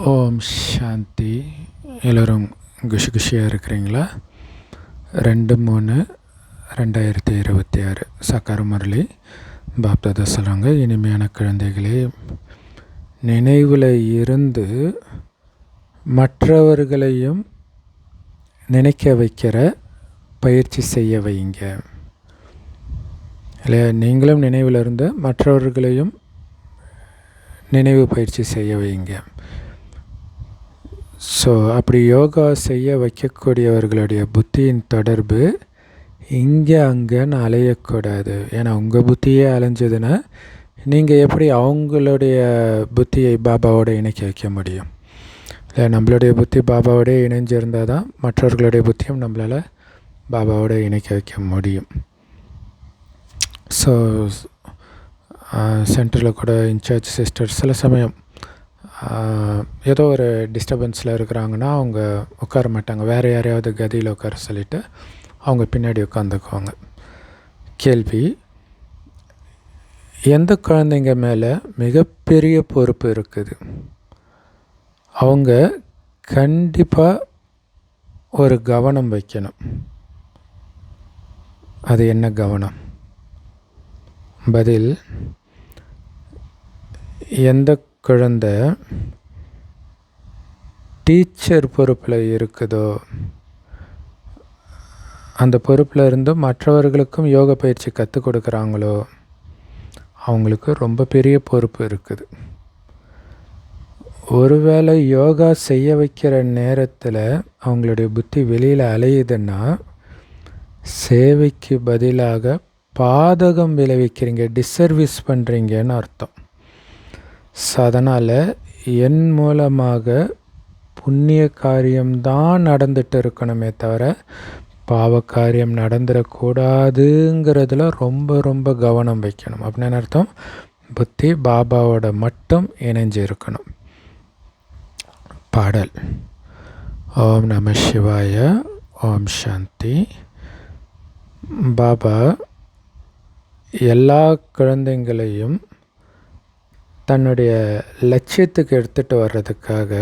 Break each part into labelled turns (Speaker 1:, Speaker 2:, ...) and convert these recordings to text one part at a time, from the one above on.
Speaker 1: ஓம் சாந்தி. எல்லோரும் குஷியாக இருக்கிறீங்களா? 2/3/2026 சக்கர முரளி பாப்தாதா சொல்கிறாங்க, இனிமையான குழந்தைகளே, நினைவில் இருந்து மற்றவர்களையும் நினைக்க வைக்கிற பயிற்சி செய்ய வைங்க. இல்லையா? நீங்களும் நினைவில் இருந்து மற்றவர்களையும் நினைவு பயிற்சி செய்ய வைங்க. ஸோ அப்படி யோகா செய்ய வைக்கக்கூடியவர்களுடைய புத்தியின் தொடர்பு இங்கே அங்கேன்னு அலையக்கூடாது. ஏன்னா உங்கள் புத்தியே அலைஞ்சதுன்னா நீங்கள் எப்படி அவங்களுடைய புத்தியை பாபாவோடு இணைக்க வைக்க முடியும்? இல்லை, நம்மளுடைய புத்தி பாபாவோடய இணைஞ்சிருந்தால் தான் மற்றவர்களுடைய புத்தியும் நம்மளால் பாபாவோடு இணைக்க வைக்க முடியும். ஸோ சென்டரில் கூட இன்சார்ஜ் சிஸ்டர் சில சமயம் ஏதோ ஒரு டிஸ்டர்பன்ஸில் இருக்கிறாங்கன்னா அவங்க உட்கார மாட்டாங்க, வேறு யாரையாவது கதியில் உட்கார சொல்லிவிட்டு அவங்க பின்னாடி உட்காந்துக்குவாங்க. கேள்வி: எந்த குழந்தைங்க மேலே மிகப்பெரிய பொறுப்பு இருக்குது, அவங்க கண்டிப்பாக ஒரு கவனம் வைக்கணும். அது என்ன கவனம்? பதில்: எந்த குழந்தை டீச்சர் பொறுப்பில் இருக்குதோ, அந்த பொறுப்பில் இருந்து மற்றவர்களுக்கும் யோக பயிற்சி கற்றுக் கொடுக்குறாங்களோ, அவங்களுக்கு ரொம்ப பெரிய பொறுப்பு இருக்குது. ஒருவேளை யோகா செய்ய வைக்கிற நேரத்தில் அவங்களுடைய புத்தி வெளியில் அலையுதுன்னா சேவைக்கு பதிலாக பாதகம் விளைவிக்கிறீங்க, டிஸ்சர்வீஸ் பண்ணுறீங்கன்னு அர்த்தம். ஸோ அதனால் என் மூலமாக புண்ணிய காரியம்தான் நடந்துட்டு இருக்கணுமே தவிர பாவ காரியம் நடந்துடக்கூடாதுங்கிறதுல ரொம்ப ரொம்ப கவனம் வைக்கணும். அப்படின்னு அர்த்தம், புத்தி பாபாவோட மட்டும் இணைஞ்சு இருக்கணும். பாடல்: ஓம் நம சிவாய. ஓம் சாந்தி. பாபா எல்லா குழந்தைங்களையும் தன்னுடைய லட்சியத்துக்கு எடுத்துகிட்டு வர்றதுக்காக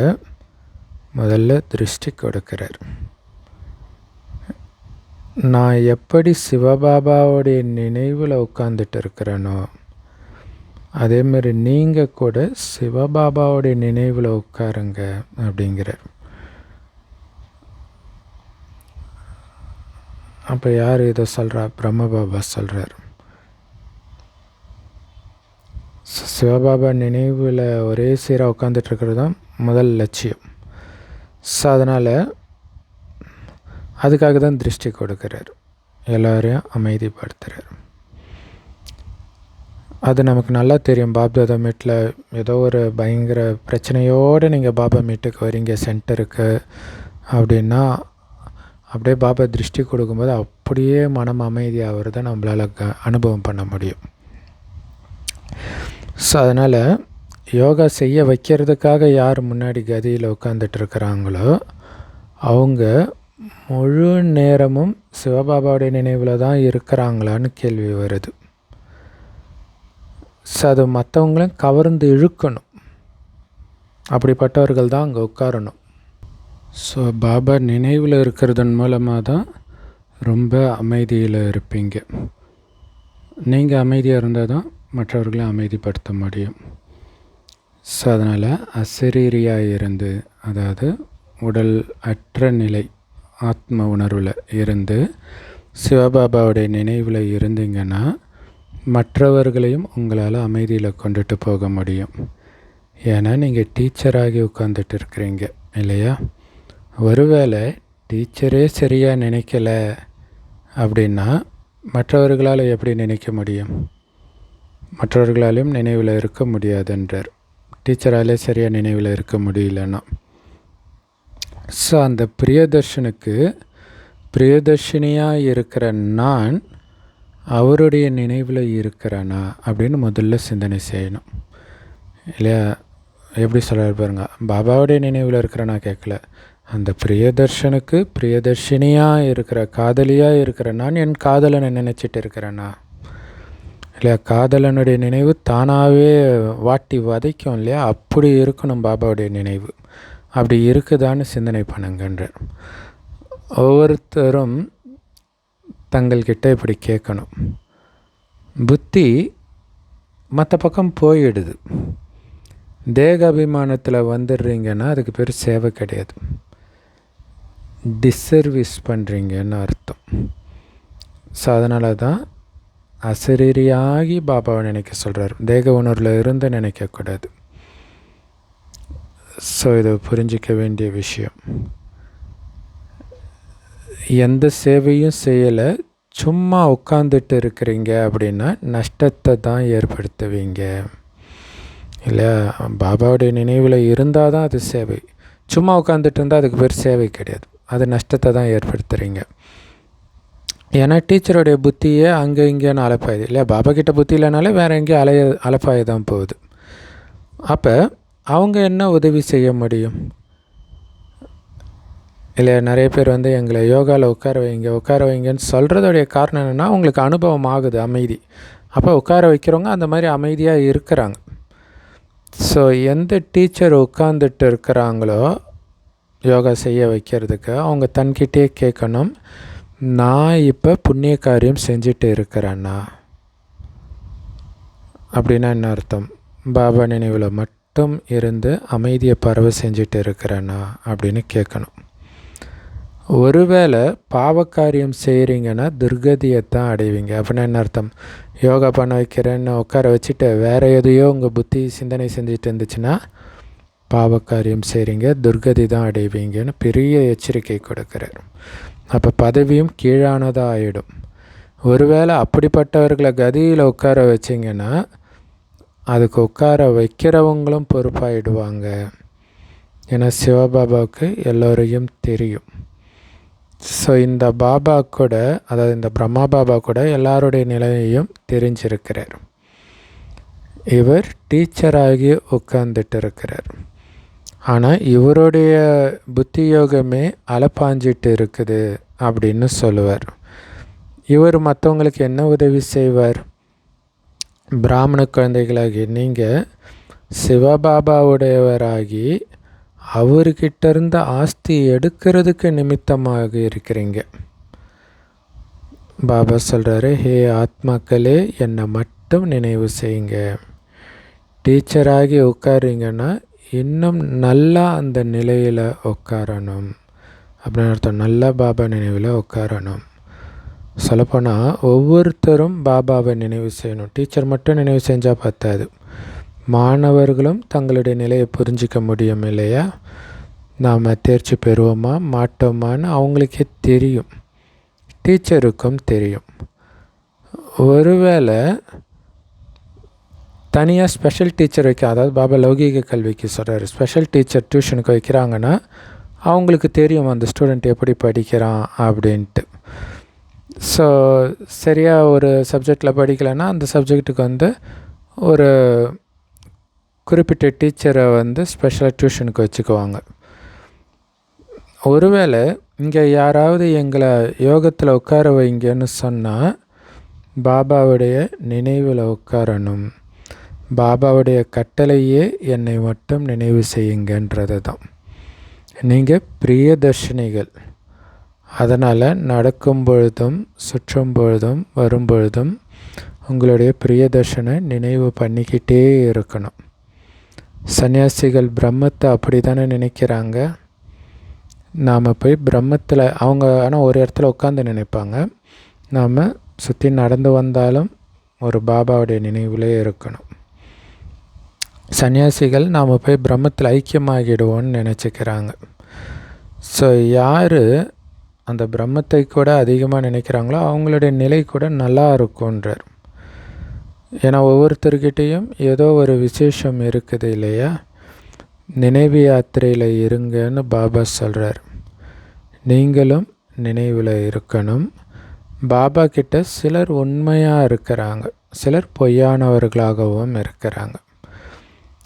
Speaker 1: முதல்ல திருஷ்டி கொடுக்கிறார். நான் எப்படி சிவபாபாவுடைய நினைவில் உட்காந்துட்டு இருக்கிறேனோ அதேமாரி நீங்கள் கூட சிவபாபாவுடைய நினைவில் உட்காருங்க அப்படிங்கிறார். அப்போ யார் இதை சொல்கிறா? பிரம்மபாபா சொல்கிறார். சிவபாபா நினைவில் ஒரே சீராக உட்காந்துட்ருக்கிறது தான் முதல் லட்சியம். ஸோ அதனால் அதுக்காக தான் திருஷ்டி கொடுக்குறார், எல்லோரையும் அமைதிப்படுத்துகிறார். அது நமக்கு நல்லா தெரியும். பாப்தாதா மீட்டில் ஏதோ ஒரு பயங்கர பிரச்சனையோடு நீங்கள் பாபா மீட்டுக்கு வரீங்க சென்டருக்கு அப்படின்னா, அப்படியே பாபா திருஷ்டி கொடுக்கும்போது அப்படியே மனம் அமைதியாகிறத நம்மளால் அனுபவம் பண்ண முடியும். ஸோ அதனால் யோகா செய்ய வைக்கிறதுக்காக யார் முன்னாடி கதியில் உட்காந்துட்ருக்கிறாங்களோ அவங்க முழு நேரமும் சிவபாபாவுடைய நினைவில் தான் இருக்கிறாங்களான்னு கேள்வி வருது. ஸோ அது மற்றவங்களையும் கவர்ந்து இழுக்கணும், அப்படிப்பட்டவர்கள் தான் அங்கே உட்காரணும். ஸோ பாபா நினைவில் இருக்கிறதன் மூலமாக தான் ரொம்ப அமைதியில் இருப்பீங்க. நீங்கள் அமைதியாக இருந்தால் தான் மற்றவர்களை அமைதிப்படுத்த முடியும். ஸோ அதனால் அசரீரியாக இருந்து, அதாவது உடல் அற்ற நிலை, ஆத்ம உணர்வில் இருந்து சிவபாபாவுடைய நினைவில் இருந்தீங்கன்னா மற்றவர்களையும் உங்களால் அமைதியில் கொண்டுட்டு போக முடியும். ஏன்னா நீங்கள் டீச்சராகி உட்காந்துட்டு இருக்கிறீங்க இல்லையா? ஒருவேளை டீச்சரே சரியாக நினைக்கலை அப்படின்னா மற்றவர்களால் எப்படி நினைக்க முடியும்? மற்றவர்களாலையும் நினைவில் இருக்க முடியாதுன்றார். டீச்சராலே சரியாக நினைவில் இருக்க முடியலன்னா. ஸோ அந்த பிரியதர்ஷனுக்கு பிரியதர்ஷினியாக இருக்கிற நான் அவருடைய நினைவில் இருக்கிறேனா அப்படின்னு முதல்ல சிந்தனை செய்யணும் இல்லையா? எப்படி சொல்கிறார் பாருங்க, பாபாவுடைய நினைவில் இருக்கிறேனா கேட்கல, அந்த பிரியதர்ஷனுக்கு பிரியதர்ஷினியாக இருக்கிற காதலியாக இருக்கிற நான் என் காதலனை நினச்சிட்டு இருக்கிறேனா இல்லையா? காதலனுடைய நினைவு தானாகவே வாட்டி வதைக்கும் இல்லையா? அப்படி இருக்கணும் பாபாவுடைய நினைவு. அப்படி இருக்குதான்னு சிந்தனை பண்ணுங்கன்றார். ஒவ்வொருத்தரும் தங்கள்கிட்ட இப்படி கேட்கணும். புத்தி மற்ற பக்கம் போயிடுது. தேக அபிமானத்தில் வந்துடுறீங்கன்னா அதுக்கு பேர் சேவை கிடையாது, டிஸ்சர்வீஸ் பண்ணுறீங்கன்னு அர்த்தம். ஸோ அதனால தான் அசரீரியாகி பாபாவை நினைக்க சொல்கிறார். தேக உணர்வில் இருந்து நினைக்கக்கூடாது. ஸோ இதை புரிஞ்சிக்க வேண்டிய விஷயம். எந்த சேவையும் செய்யலை, சும்மா உட்காந்துட்டு இருக்கிறீங்க அப்படின்னா நஷ்டத்தை தான் ஏற்படுத்துவீங்க இல்லையா? பாபாவுடைய நினைவில் இருந்தால் தான் அது சேவை. சும்மா உட்காந்துட்டு இருந்தால் அதுக்கு பேர் சேவை கிடையாது, அது நஷ்டத்தை தான் ஏற்படுத்துகிறீங்க. ஏன்னா டீச்சருடைய புத்தியே அங்கே இங்கேன்னு அலப்பாயுது இல்லையா? பாபா கிட்ட புத்தி இல்லைனாலே வேறு எங்கேயும் அலப்பாய தான் போகுது. அப்போ அவங்க என்ன உதவி செய்ய முடியும் இல்லை? நிறைய பேர் எங்களை யோகாவில் உட்கார வைங்கன்னு சொல்கிறதோடைய காரணம் என்னென்னா, உங்களுக்கு அனுபவம் ஆகுது அமைதி. அப்போ உட்கார வைக்கிறவங்க அந்த மாதிரி அமைதியாக இருக்கிறாங்க. ஸோ எந்த டீச்சர் உட்காந்துட்டு இருக்கிறாங்களோ யோகா செய்ய வைக்கிறதுக்கு, அவங்க தன்கிட்டே கேட்கணும், நான் இப்போ புண்ணிய காரியம் செஞ்சுட்டு இருக்கிறேன்னா? அப்படின்னா என்ன அர்த்தம்? பாபா நினைவில் மட்டும் இருந்து அமைதியை பரவ செஞ்சுட்டு இருக்கிறேன்னா அப்படின்னு கேட்கணும். ஒருவேளை பாவக்காரியம் செய்கிறீங்கன்னா துர்கதியை தான் அடைவீங்க. அப்படின்னா என்ன அர்த்தம்? யோகா பண்ண வைக்கிறேன்னு உட்கார வச்சுட்டு வேறு எதையோ உங்கள் புத்தி சிந்தனை செஞ்சுட்டு இருந்துச்சுன்னா பாவக்காரியம் செய்கிறீங்க, துர்கதி தான் அடைவீங்கன்னு பெரிய எச்சரிக்கை கொடுக்குறார். அப்போ பதவியும் கீழானதாக ஆகிடும். ஒருவேளை அப்படிப்பட்டவர்களை கதியில் உட்கார வச்சிங்கன்னா அதுக்கு உட்கார வைக்கிறவங்களும் பொறுப்பாயிடுவாங்க. ஏன்னா சிவபாபாவுக்கு எல்லோரையும் தெரியும். ஸோ இந்த பாபா கூட, அதாவது இந்த பிரம்மா பாபா கூட எல்லாருடைய நிலையையும் தெரிஞ்சிருக்கிறார். இவர் டீச்சராகி உட்கார்ந்துட்டு இருக்கிறார். ஆனால் இவருடைய புத்தி யோகமே அலப்பாஞ்சிட்டு இருக்குது அப்படின்னு சொல்லுவார். இவர் மற்றவங்களுக்கு என்ன உதவி செய்வார்? பிராமண குழந்தைகளாகி நீங்கள் சிவபாபாவுடையவராகி அவர்கிட்ட இருந்த ஆஸ்தி எடுக்கிறதுக்கு நிமித்தமாக இருக்கிறீங்க. பாபா சொல்கிறாரு, ஹே ஆத்மாக்களே, என்னை மட்டும் நினைவு செய்யுங்க. டீச்சராகி உட்காரிங்கன்னா இன்னும் நல்லா அந்த நிலையில் உட்காரணும் அப்படின்னு அர்த்தம். நல்லா பாபா நினைவில் உட்காரணும். சொல்லப்போனால் ஒவ்வொருத்தரும் பாபாவை நினைவு செய்யணும். டீச்சர் மட்டும் நினைவு செஞ்சால் பத்தாது, மாணவர்களும் தங்களுடைய நிலையை புரிஞ்சிக்க முடியும் இல்லையா? நாம் தேர்ச்சி பெறுவோமா மாட்டோமான்னு அவங்களுக்கே தெரியும், டீச்சருக்கும் தெரியும். ஒருவேளை தனியாக ஸ்பெஷல் டீச்சர் அதாவது பாபா லௌகீக கல்விக்கு சொல்கிறாரு, ஸ்பெஷல் டீச்சர் டியூஷனுக்கு வைக்கிறாங்கன்னா அவங்களுக்கு தெரியும் அந்த ஸ்டூடெண்ட் எப்படி படிக்கிறான் அப்படின்ட்டு. ஸோ சரியாக ஒரு சப்ஜெக்டில் படிக்கலைன்னா அந்த சப்ஜெக்ட்டுக்கு ஒரு குறிப்பிட்ட டீச்சரை ஸ்பெஷலாக டியூஷனுக்கு வச்சுக்குவாங்க. ஒருவேளை இங்கே யாராவது எங்களை யோகத்தில் உட்கார வைங்கன்னு சொன்னால் பாபாவுடைய நினைவில் உட்காரணும். பாபாவுடைய கட்டளையே என்னை மட்டும் நினைவு செய்யுங்கன்றது தான். நீங்கள் பிரியதர்ஷினிகள். அதனால் நடக்கும் பொழுதும் சுற்றும் பொழுதும் வரும் பொழுதும் உங்களுடைய பிரியதர்ஷனை நினைவு பண்ணிக்கிட்டே இருக்கணும். சன்னியாசிகள் பிரம்மத்தை அப்படி தானே நினைக்கிறாங்க. நாம் போய் பிரம்மத்தில் அவங்க ஆனால் ஒரு இடத்துல உட்காந்து நினைப்பாங்க. நாம் சுற்றி நடந்து வந்தாலும் ஒரு பாபாவுடைய நினைவிலே இருக்கணும். சன்னியாசிகள் நாம் போய் பிரம்மத்தில் ஐக்கியமாகிடுவோன்னு நினச்சிக்கிறாங்க. ஸோ யார் அந்த பிரம்மத்தை கூட அதிகமாக நினைக்கிறாங்களோ அவங்களுடைய நிலை கூட நல்லா இருக்குன்றார். ஏன்னா ஒவ்வொருத்தர்கிட்டையும் ஏதோ ஒரு விசேஷம் இருக்குது இல்லையா? நினைவு யாத்திரையில் இருங்கன்னு பாபா சொல்கிறார். நீங்களும் நினைவில் இருக்கணும். பாபா கிட்ட சிலர் உண்மையாக இருக்கிறாங்க, சிலர் பொய்யானவர்களாகவும் இருக்கிறாங்க.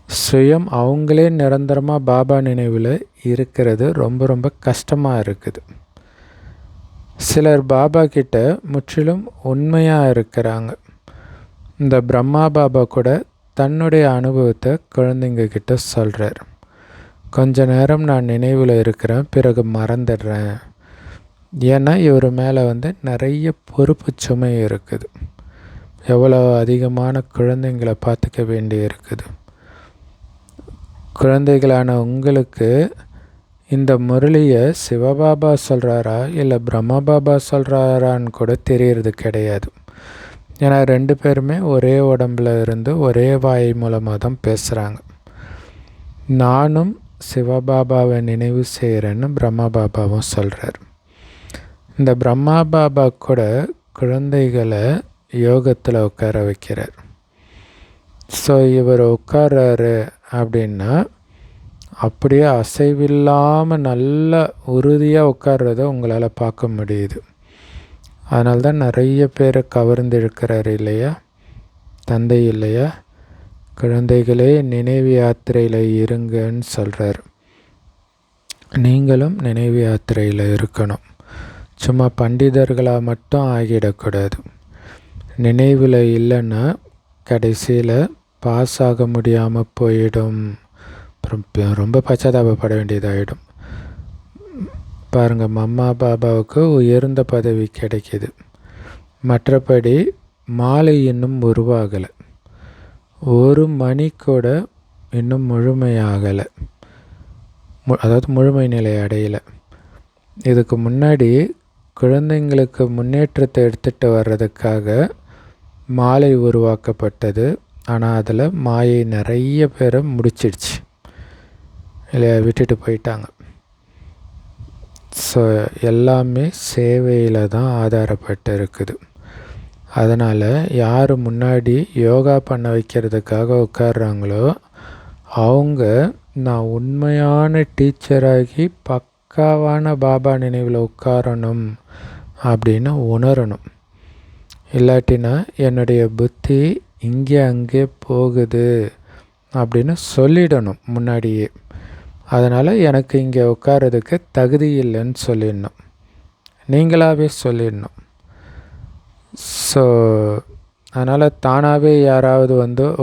Speaker 1: சுயம் அவங்களே நிரந்தரமாக பாபா நினைவில் இருக்கிறது ரொம்ப ரொம்ப கஷ்டமாக இருக்குது. சிலர் பாபா கிட்ட முற்றிலும் உண்மையாக இருக்கிறாங்க. இந்த பிரம்மா பாபா கூட தன்னுடைய அனுபவத்தை குழந்தைங்க கிட்ட சொல்கிறார். கொஞ்ச நேரம் நான் நினைவில் இருக்கிறேன், பிறகு மறந்துடுறேன். ஏன்னா இவர் மேலே நிறைய பொறுப்பு சுமை இருக்குது. எவ்வளோ அதிகமான குழந்தைங்களை பார்த்துக்க வேண்டி இருக்குது. குழந்தைகளான உங்களுக்கு இந்த முரளியை சிவபாபா சொல்கிறாரா இல்லை பிரம்மா பாபா சொல்கிறாரான்னு கூட தெரியறது கிடையாது. ஏன்னா 2 பேருமே ஒரே உடம்புல இருந்து ஒரே வாய் மூலமாக தான் பேசுகிறாங்க. நானும் சிவபாபாவை நினைவு செய்கிறேன்னு பிரம்மா பாபாவும் சொல்கிறார். இந்த பிரம்மா பாபா கூட குழந்தைகளை யோகத்தில் உட்கார வைக்கிறார். ஸோ இவர் உட்கார்றாரு அப்படின்னா அப்படியே அசைவில்லாமல் நல்ல உறுதியாக உட்கார்றத உங்களால் பார்க்க முடியுது. அதனால தான் நிறைய பேரை கவர்ந்திருக்கிறார் இல்லையா தந்தை இல்லையா? குழந்தைகளே நினைவு யாத்திரையில் இருங்கன்னு சொல்கிறார். நீங்களும் நினைவு யாத்திரையில் இருக்கணும். சும்மா பண்டிதர்களாக மட்டும் ஆகிடக்கூடாது. நினைவில் இல்லைன்னா கடைசியில் பாஸ் ஆக முடியாமல் போயிடும். அப்புறம் ரொம்ப பச்சாதாபப்பட வேண்டியதாகிடும். பாருங்கள், மம்மா பாபாவுக்கு உயர்ந்த பதவி கிடைக்கிது. மற்றபடி மாலை இன்னும் உருவாகலை. 1 மணி கூட இன்னும் முழுமையாகலை, அதாவது முழுமை நிலை அடையலை. இதுக்கு முன்னாடி குழந்தைங்களுக்கு முன்னேற்றத்தை எடுத்துகிட்டு வர்றதுக்காக மாலை உருவாக்கப்பட்டது. ஆனால் அதில் மாயை நிறைய பேரை முடிச்சிடுச்சு இல்லையா, விட்டுட்டு போயிட்டாங்க. ஸோ எல்லாமே சேவையில் தான் ஆதாரப்பட்டு இருக்குது. அதனால் யார் முன்னாடி யோகா பண்ண வைக்கிறதுக்காக உட்கார்றாங்களோ அவங்க நான் உண்மையான டீச்சராகி பக்காவான பாபா நினைவில் உட்காரணும் அப்படின்னு உணரணும். இல்லாட்டினா என்னுடைய புத்தி இங்கே அங்கே போகுது அப்படின்னு சொல்லிடணும் முன்னாடியே. அதனால் எனக்கு இங்கே உட்காரதுக்கு தகுதி இல்லைன்னு சொல்லிடணும், நீங்களாகவே சொல்லிடணும். ஸோ அதனால் தானாகவே யாராவது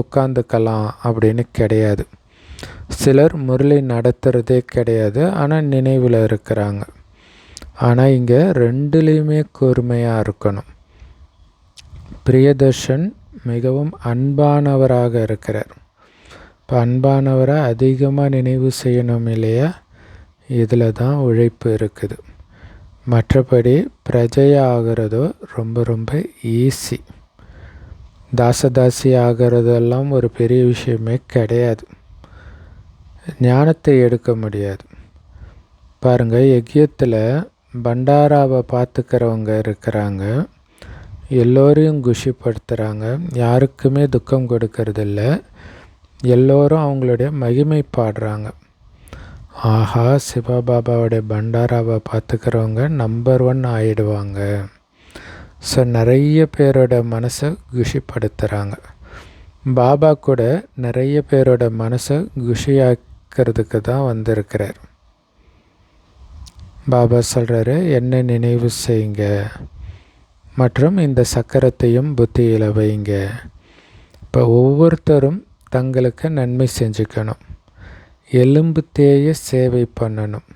Speaker 1: உட்காந்துக்கலாம் அப்படின்னு கிடையாது. சிலர் முரளி நடத்துகிறதே கிடையாது, ஆனால் நினைவில் இருக்கிறாங்க. ஆனால் இங்கே 2லேயுமே கூர்மையாக இருக்கணும். பிரியதர்ஷன் மிகவும் அன்பானவராக இருக்கிறார். இப்போ அன்பானவரை அதிகமாக நினைவு செய்யணும் இல்லையா? இதில் தான் உழைப்பு இருக்குது. மற்றபடி பிரஜையாக ஆகிறதோ ரொம்ப ரொம்ப ஈஸி. தாசதாசி ஆகிறதெல்லாம் ஒரு பெரிய விஷயமே கிடையாது. ஞானத்தை எடுக்க முடியாது. பாருங்கள், யஜ்யத்தில் பண்டாராவை பார்த்துக்கிறவங்க இருக்கிறாங்க. எல்லோரையும் குஷிப்படுத்துகிறாங்க, யாருக்குமே துக்கம் கொடுக்கறதில்ல. எல்லோரும் அவங்களுடைய மகிமை பாடுறாங்க. ஆஹா, சிவபாபாவுடைய பண்டாராவை பார்த்துக்கிறவங்க நம்பர் 1 ஆகிடுவாங்க. ஸோ நிறைய பேரோட மனசை குஷிப்படுத்துகிறாங்க. பாபா கூட நிறைய பேரோட மனசை குஷியாக்கிறதுக்கு தான் வந்திருக்கிறார். பாபா சொல்கிறாரு, என்ன நினைவு செய்யுங்க மற்றும் இந்த சக்கரத்தையும் புத்தியில் வைங்க. இப்போ ஒவ்வொருத்தரும் தங்களுக்கு நன்மை செஞ்சுக்கணும், எலும்பு தேய சேவை பண்ணணும்.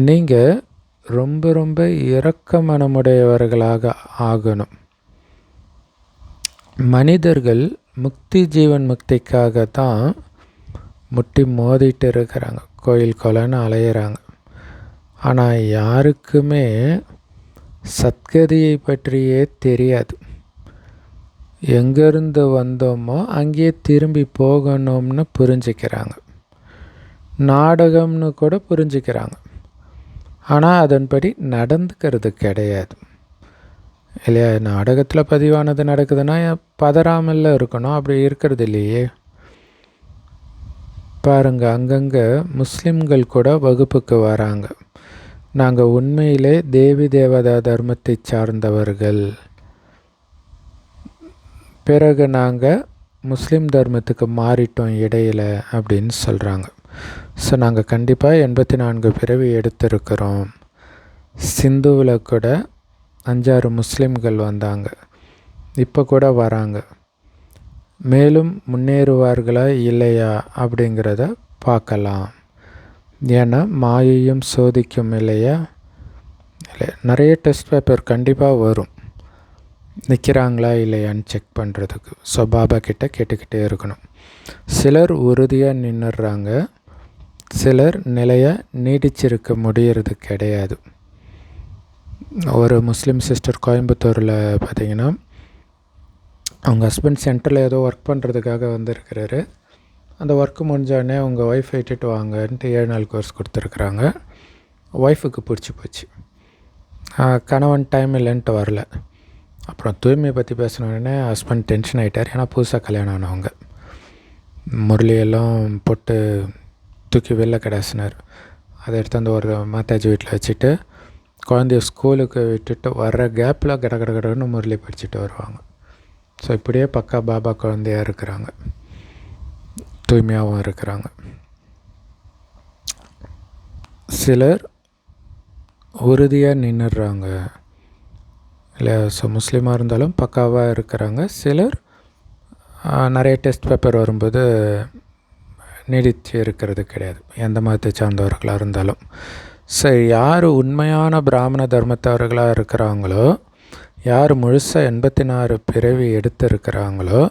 Speaker 1: நீங்கள் ரொம்ப ரொம்ப இரக்க மனமுடையவர்களாக ஆகணும். மனிதர்கள் முக்தி ஜீவன் முக்திக்காக தான் முட்டி மோதிட்டு இருக்கிறாங்க, கோயில் கொலைன்னு அலையிறாங்க. ஆனால் யாருக்குமே சத்கதியை பற்றியே தெரியாது. எங்கேருந்து வந்தோமோ அங்கேயே திரும்பி போகணும்னு புரிஞ்சுக்கிறாங்க, நாடகம்னு கூட புரிஞ்சுக்கிறாங்க. ஆனால் அதன்படி நடந்துக்கிறது கிடையாது இல்லையா? நாடகத்தில் பதிவானது நடக்குதுன்னா பதறாமல் இருக்கணும், அப்படி இருக்கிறது இல்லையே. பாருங்கள், அங்கங்கே முஸ்லிம்கள் கூட வகுப்புக்கு வராங்க. நாங்கள் உண்மையிலே தேவி தேவதா தர்மத்தை சார்ந்தவர்கள், பிறகு நாங்கள் முஸ்லீம் தர்மத்துக்கு மாறிட்டோம் இடையில் அப்படின்னு சொல்கிறாங்க. ஸோ நாங்கள் கண்டிப்பாக 84 பிறவி எடுத்திருக்கிறோம். சிந்துவில் கூட 5-6 முஸ்லீம்கள் வந்தாங்க. இப்போ கூட வராங்க. மேலும் முன்னேறுவார்களா இல்லையா அப்படிங்கிறத பார்க்கலாம். ஏன்னா மாயையும் சோதிக்கும் இல்லையா? இல்லை, நிறைய டெஸ்ட் பேப்பர் கண்டிப்பாக வரும் நிற்கிறாங்களா இல்லையான்னு செக் பண்ணுறதுக்கு. ஸோ பாபா கிட்ட கேட்டுக்கிட்டே இருக்கணும். சிலர் உறுதியாக நின்றுடுறாங்க, சிலர் நிலையை நீடிச்சிருக்க முடியறது கிடையாது. ஒரு முஸ்லீம் சிஸ்டர் கோயம்புத்தூரில் பார்த்திங்கன்னா, அவங்க ஹஸ்பண்ட் சென்டரில் ஏதோ ஒர்க் பண்ணுறதுக்காக வந்திருக்கிறாரு. அந்த ஒர்க்கு முடிஞ்சோடனே அவங்க ஒய்ஃபை இட்டுட்டு வாங்கன்ட்டு 7 நாள் கோர்ஸ் கொடுத்துருக்குறாங்க. ஒய்ஃபுக்கு பிடிச்சி போச்சு. கணவன் டைம் இல்லைன்ட்டு வரல. அப்புறம் தூய்மையை பற்றி பேசினோடனே ஹஸ்பண்ட் டென்ஷன் ஆகிட்டார். ஏன்னா புதுசாக கல்யாணம் ஆனவங்க. முரளியெல்லாம் போட்டு தூக்கி வெளில கிடாசினார். அதை எடுத்து அந்த ஒரு மாதாஜி வீட்டில் வச்சுட்டு குழந்தைய ஸ்கூலுக்கு விட்டுட்டு வர்ற கேப்பில் கடன்னு முரளி படிச்சுட்டு வருவாங்க. ஸோ இப்படியே பக்கா பாபா குழந்தையாக இருக்கிறாங்க, தூய்மையாகவும் இருக்கிறாங்க. சிலர் உறுதியாக நின்றுடுறாங்க இல்லை. ஸோ முஸ்லீமாக இருந்தாலும் பக்காவாக இருக்கிறாங்க. சிலர் நிறைய டெஸ்ட் பேப்பர் வரும்போது நீடித்து இருக்கிறது கிடையாது, எந்த மதத்தை சார்ந்தவர்களாக இருந்தாலும். ஸோ யார் உண்மையான பிராமண தர்மத்தவர்களாக இருக்கிறாங்களோ, யார் முழுசாக 84 பிறவி எடுத்திருக்கிறாங்களோ,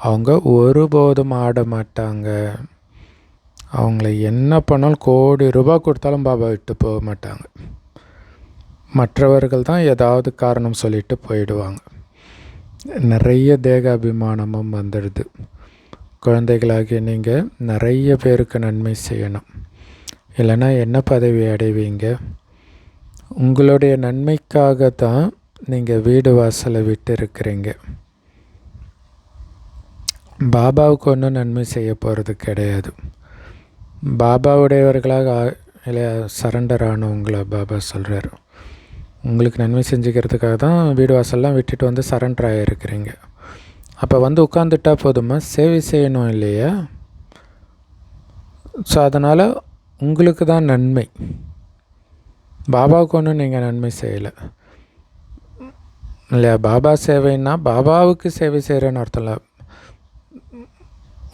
Speaker 1: அவங்க ஒருபோதும் ஆட மாட்டாங்க. அவங்கள என்ன பண்ணாலும் கோடி ரூபாய் கொடுத்தாலும் பாபா விட்டு போக மாட்டாங்க. மற்றவர்கள் தான் ஏதாவது காரணம் சொல்லிட்டு போயிடுவாங்க. நிறைய தேகாபிமானமும் வந்துடுது. குழந்தைகளாகிய நீங்கள் நிறைய பேருக்கு நன்மை செய்யணும், இல்லைன்னா என்ன பதவி அடைவீங்க? உங்களுடைய நன்மைக்காக தான் நீங்கள் வீடு வாசலை விட்டு இருக்கிறீங்க. பாபாவுக்கு ஒன்றும் நன்மை செய்ய போகிறது கிடையாது. பாபாவுடையவர்களாக இல்லை சரண்டர் ஆனவங்களை பாபா சொல்கிறார். உங்களுக்கு நன்மை செஞ்சுக்கிறதுக்காக தான் வீடு வாசல்லாம் விட்டுட்டு வந்து சரண்டர் ஆகிருக்கிறீங்க. அப்போ வந்து உட்காந்துட்டா போதுமா? சேவை செய்யணும் இல்லையா? ஸோ அதனால் உங்களுக்கு தான் நன்மை. பாபாவுக்கு ஒன்றும் நீங்கள் நன்மை செய்யலை இல்லையா? பாபா சேவைன்னா பாபாவுக்கு சேவை செய்கிறேன்னு அர்த்தம் இல்லை.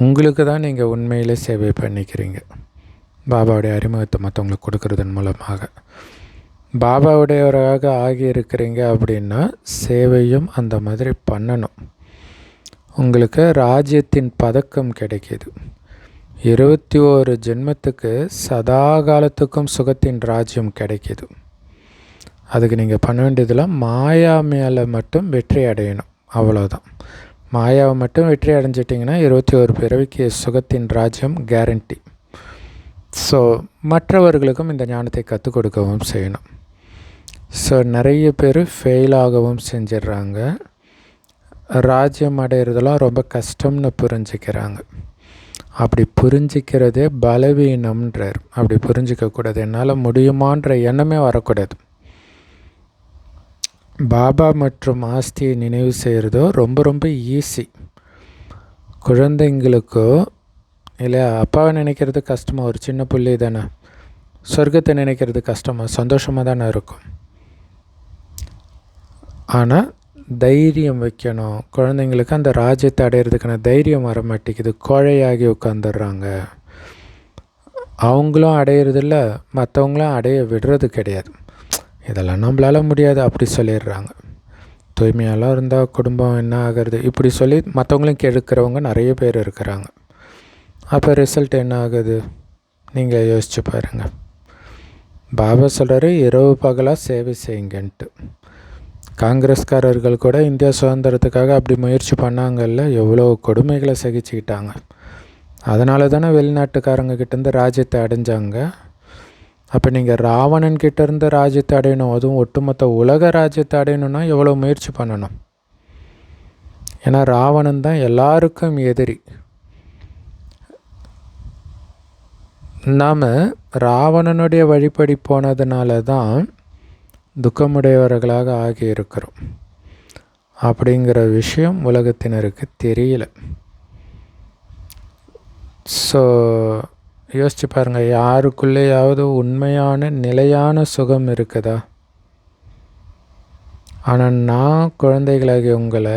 Speaker 1: உங்களுக்கு தான் நீங்கள் உண்மையிலே சேவை பண்ணிக்கிறீங்க, பாபாவுடைய அறிமுகத்தை மற்றவங்களுக்கு கொடுக்கறதன் மூலமாக. பாபாவுடையவராக ஆகியிருக்கிறீங்க அப்படின்னா சேவையும் அந்த மாதிரி பண்ணணும். உங்களுக்கு ராஜ்யத்தின் பதக்கம் கிடைக்கிது. 21 ஜென்மத்துக்கு சதா காலத்துக்கும் சுகத்தின் ராஜ்யம் கிடைக்கிது. அதுக்கு நீங்கள் பண்ண வேண்டியதெல்லாம் மாயா மேலே மட்டும் வெற்றி அடையணும், அவ்வளோதான். மாயாவை மட்டும் வெற்றி அடைஞ்சிட்டிங்கன்னா 21 பிறவிக்கு சுகத்தின் ராஜ்யம் கேரண்டி. ஸோ மற்றவர்களுக்கும் இந்த ஞானத்தை கற்றுக் கொடுக்கவும் செய்யணும். ஸோ நிறைய பேர் ஃபெயிலாகவும் செஞ்சிடுறாங்க. ராஜ்யம் அடையிறதெல்லாம் ரொம்ப கஷ்டம்னு புரிஞ்சிக்கிறாங்க. அப்படி புரிஞ்சிக்கிறதே பலவீனம்ன்றார். அப்படி புரிஞ்சிக்கக்கூடாது. என்னால் முடியுமான்ற எண்ணமே வரக்கூடாது. பாபா மற்றும் ஆஸ்தியை நினைவு செய்கிறதோ ரொம்ப ரொம்ப ஈஸி. குழந்தைங்களுக்கோ இல்லை அப்பாவை நினைக்கிறது கஷ்டமாக, ஒரு சின்ன புள்ளி தானே. சொர்க்கத்தை நினைக்கிறது கஷ்டமாக, சந்தோஷமாக தானே இருக்கும். ஆனால் தைரியம் வைக்கணும். குழந்தைங்களுக்கு அந்த ராஜ்யத்தை அடையிறதுக்கான தைரியம் வர மாட்டேங்குது. கோழையாகி உட்காந்துடுறாங்க. அவங்களும் அடையிறதில்ல, மற்றவங்களும் அடைய விடுறது கிடையாது. இதெல்லாம் நம்மளால் முடியாது அப்படி சொல்லிடுறாங்க. தூய்மையெல்லாம் இருந்தால் குடும்பம் என்ன ஆகிறது இப்படி சொல்லி மற்றவங்களையும் கெடுக்கிறவங்க நிறைய பேர் இருக்கிறாங்க. அப்போ ரிசல்ட் என்ன ஆகுது நீங்கள் யோசிச்சு பாருங்கள். பாபா சொல்கிறாரு இரவு பகலாக சேவை செய்யுங்கன்ட்டு. காங்கிரஸ்காரர்கள் கூட இந்தியா சுதந்திரத்துக்காக அப்படி முயற்சி பண்ணாங்கல்ல, எவ்வளோ கொடுமைகளை சகிச்சுக்கிட்டாங்க. அதனால தானே வெளிநாட்டுக்காரங்க கிட்டேருந்து ராஜ்யத்தை அடைஞ்சாங்க. அப்போ நீங்கள் ராவணன் கிட்டேருந்து ராஜ்யத்தை அடையணும், அதுவும் ஒட்டுமொத்த உலக ராஜ்யத்தை அடையணும்னா எவ்வளோ முயற்சி பண்ணணும். ஏன்னா ராவணன் தான் எல்லாருக்கும் எதிரி. நாம் ராவணனுடைய வழிபடி போனதுனால தான் துக்கமுடையவர்களாக ஆகியிருக்கிறோம். அப்படிங்கிற விஷயம் உலகத்தினருக்கு தெரியல. ஸோ யோசிச்சு பாருங்கள், யாருக்குள்ளேயாவது உண்மையான நிலையான சுகம் இருக்குதா? ஆனால் நான் குழந்தைகளாகிய உங்களை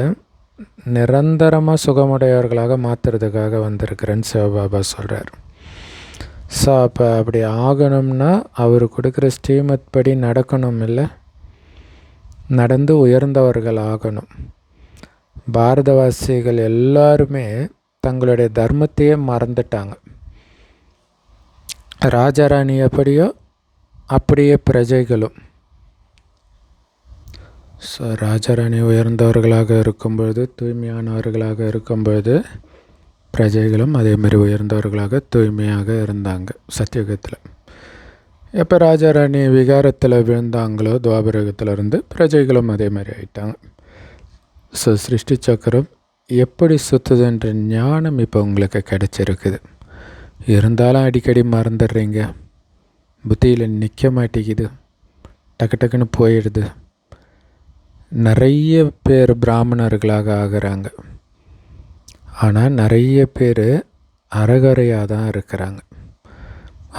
Speaker 1: நிரந்தரமாக சுகமுடையவர்களாக மாற்றுறதுக்காக வந்திருக்கிறேன்னு சிவபாபா சொல்கிறார். ஸோ அப்போ அப்படி ஆகணும்னா அவர் கொடுக்குற ஸ்ரீமத் படி நடக்கணும், இல்லை நடந்து உயர்ந்தவர்கள் ஆகணும். பாரதவாசிகள் எல்லாருமே தங்களுடைய தர்மத்தையே மறந்துட்டாங்க. ராஜாராணி எப்படியோ அப்படியே பிரஜைகளும். ஸோ ராஜாராணி உயர்ந்தவர்களாக இருக்கும்பொழுது, தூய்மையானவர்களாக இருக்கும்பொழுது, பிரஜைகளும் அதே மாதிரி உயர்ந்தவர்களாக தூய்மையாக இருந்தாங்க சத்தியுகத்தில். எப்போ ராஜாராணி விகாரத்தில் விழுந்தாங்களோ துவாபரகத்தில் இருந்து பிரஜைகளும் அதே மாதிரி ஆயிட்டாங்க. ஸோ சிருஷ்டி சக்கரம் எப்படி சுற்றுதுன்ற ஞானம் இப்போ உங்களுக்கு கிடச்சிருக்குது. இருந்தாலும் அடிக்கடி மறந்துடுறீங்க, புத்தியில் நிற்க மாட்டேங்குது, டக்கு டக்குன்னு போயிடுது. நிறைய பேர் பிராமணர்களாக ஆகிறாங்க, ஆனால் நிறைய பேர் அறகுறையாக தான் இருக்கிறாங்க.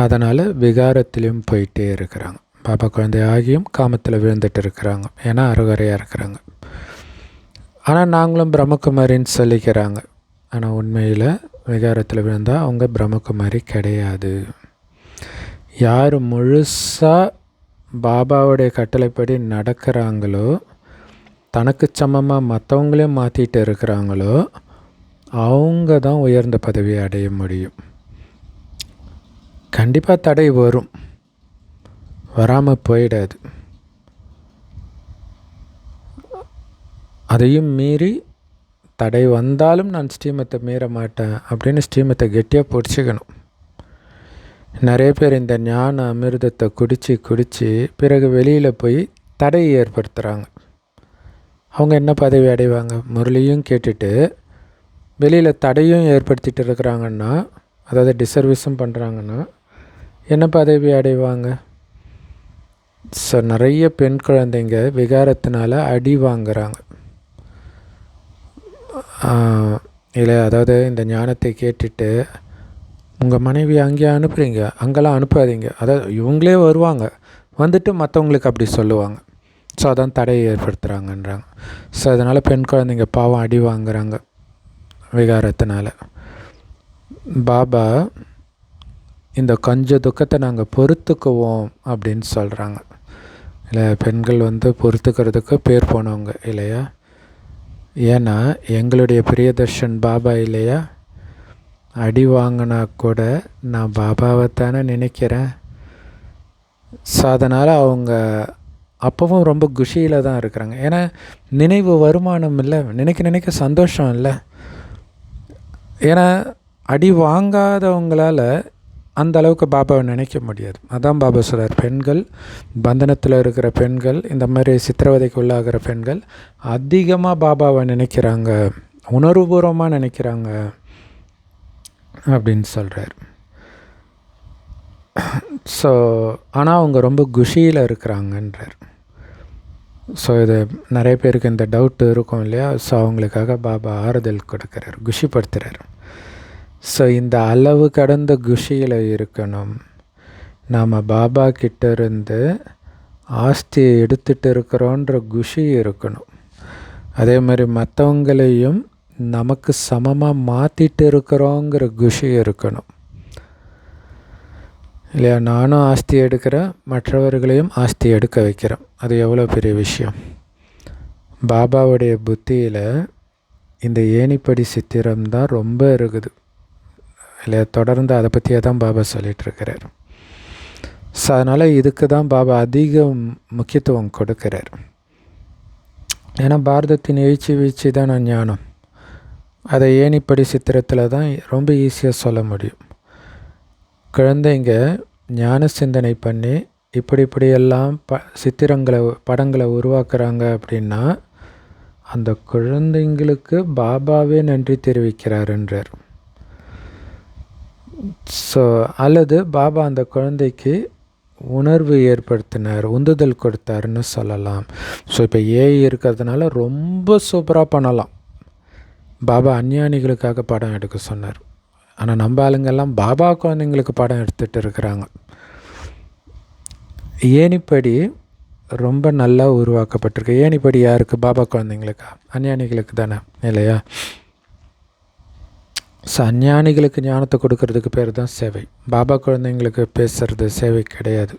Speaker 1: அதனால் விகாரத்திலையும் போயிட்டே இருக்கிறாங்க. பாபா குழந்தை ஆகியும் காமத்தில் விழுந்துட்டு இருக்கிறாங்க, ஏன்னா அறகுறையாக இருக்கிறாங்க. ஆனால் நாங்களும் பிரம்மகுமாரின்னு சொல்லிக்கிறாங்க. ஆனால் உண்மையில் விகாரத்தில் விழுந்தால் அவங்க பிரம்மகுமாரி கிடையாது. யார் முழுசாக பாபாவுடைய கட்டளைப்படி நடக்கிறாங்களோ, தனக்கு சமமாக மற்றவங்களையும் மாற்றிட்டு இருக்கிறாங்களோ, அவங்க தான் உயர்ந்த பதவியை அடைய முடியும். கண்டிப்பாக தடை வரும், வராமல் போயிடாது. அதையும் மீறி தடை வந்தாலும் நான் ஸ்ரீமத்தை மீற மாட்டேன் அப்படின்னு ஸ்ரீமத்தை கெட்டியாக பிடிச்சிக்கணும். நிறைய பேர் இந்த ஞான அமிர்தத்தை குடித்து பிறகு வெளியில் போய் தடை ஏற்படுத்துகிறாங்க. அவங்க என்ன பதவி அடைவாங்க? முரளியும் கேட்டுட்டு வெளியில் தடையும் ஏற்படுத்திட்டு இருக்கிறாங்கன்னா, அதாவது டிசர்வீஸும் பண்ணுறாங்கன்னா, என்ன பதவி அடைவாங்க? ஸோ நிறைய பெண் குழந்தைங்க விகாரத்தினால அடி வாங்குகிறாங்க. இல்லை, அதாவது இந்த ஞானத்தை கேட்டுட்டு உங்கள் மனைவி அங்கேயே அனுப்புகிறீங்க, அங்கெல்லாம் அனுப்பாதீங்க. அதாவது இவங்களே வருவாங்க, வந்துட்டு மற்றவங்களுக்கு அப்படி சொல்லுவாங்க. ஸோ அதான் தடையை ஏற்படுத்துகிறாங்கன்றாங்க. ஸோ அதனால் பெண் குழந்தைங்க பாவம் அடி வாங்குகிறாங்க விகாரத்தினால. பாபா இந்த கொஞ்சம் துக்கத்தை நாங்கள் பொறுத்துக்குவோம் அப்படின்னு சொல்கிறாங்க. இல்லை, பெண்கள் பொறுத்துக்கிறதுக்கு பேர் போனவங்க இல்லையா? ஏன்னா எங்களுடைய பிரியதர்ஷன் பாபா இல்லையா? அடி வாங்கினா கூட நான் பாபாவை தானே நினைக்கிறேன். ஸோ அதனால் அவங்க அப்பவும் ரொம்ப குஷியில் தான் இருக்கிறாங்க. ஏன்னா நினைவு வருமானம் இல்லை, நினைக்க சந்தோஷம் இல்லை. ஏன்னா அடி வாங்காதவங்களால் அந்த அளவுக்கு பாபாவை நினைக்க முடியாது. அதான் பாபா சொல்கிறார், பெண்கள் பந்தனத்தில் இருக்கிற பெண்கள், இந்த மாதிரி சித்திரவதைக்கு உள்ளாகிற பெண்கள் அதிகமாக பாபாவை நினைக்கிறாங்க, உணர்வுபூர்வமாக நினைக்கிறாங்க அப்படின்னு சொல்கிறார். ஸோ ஆனால் அவங்க ரொம்ப குஷியில் இருக்கிறாங்கன்றார். ஸோ இது நிறைய பேருக்கு இந்த டவுட் இருக்கும் இல்லையா? ஸோ அவங்களுக்காக பாபா ஆறுதல் கொடுக்குறார், குஷிப்படுத்துகிறார். ஸோ இந்த அளவு கடந்த குஷியில் இருக்கணும். நாம் பாபா கிட்டேருந்து ஆஸ்தியை எடுத்துகிட்டு இருக்கிறோன்ற குஷி இருக்கணும். அதே மாதிரி மற்றவங்களையும் நமக்கு சமமாக மாற்றிட்டு இருக்கிறோங்கிற குஷி இருக்கணும் இல்லையா? நானும் ஆஸ்தி எடுக்கிறேன், மற்றவர்களையும் ஆஸ்தி எடுக்க வைக்கிறேன். அது எவ்வளோ பெரிய விஷயம். பாபாவுடைய புத்தியில் இந்த ஏணிப்படி சித்திரம்தான் ரொம்ப இருக்குது இல்லையா? தொடர்ந்து அதை பற்றியே தான் பாபா சொல்லிகிட்ருக்கிறார். ஸோ அதனால் இதுக்கு தான் பாபா அதிக முக்கியத்துவம் கொடுக்கிறார். ஏன்னா பாரதத்தின் எழுச்சி வீழ்ச்சி தான் ஞானம். அதை ஏணிப்படி சித்திரத்தில் தான் ரொம்ப ஈஸியாக சொல்ல முடியும். குழந்தைங்க ஞான சிந்தனை பண்ணி இப்படியெல்லாம் படங்களை உருவாக்குறாங்க அப்படின்னா அந்த குழந்தைங்களுக்கு பாபாவே நன்றி தெரிவிக்கிறாருன்றார். ஸோ அல்லது பாபா அந்த குழந்தைக்கு உணர்வு ஏற்படுத்தினார், உந்துதல் கொடுத்தாருன்னு சொல்லலாம். ஸோ இப்போ ஏஐ இருக்கிறதுனால ரொம்ப சூப்பராக பண்ணலாம். பாபா அஞ்ஞானிகளுக்காக படம் எடுக்க சொன்னார். ஆனால் நம்ம ஆளுங்கெல்லாம் பாபா குழந்தைங்களுக்கு படம் எடுத்துகிட்டு இருக்கிறாங்க. ஏனிப்படி ரொம்ப நல்லா உருவாக்கப்பட்டிருக்கு. ஏணிப்படி யாருக்கு? பாபா குழந்தைங்களுக்கா? அஞ்ஞானிகளுக்கு தானே, இல்லையா? ஸோ அஞ்ஞானிகளுக்கு ஞானத்தை கொடுக்கறதுக்கு பேர் தான் சேவை. பாபா குழந்தைங்களுக்கு பேசுகிறது சேவை கிடையாது.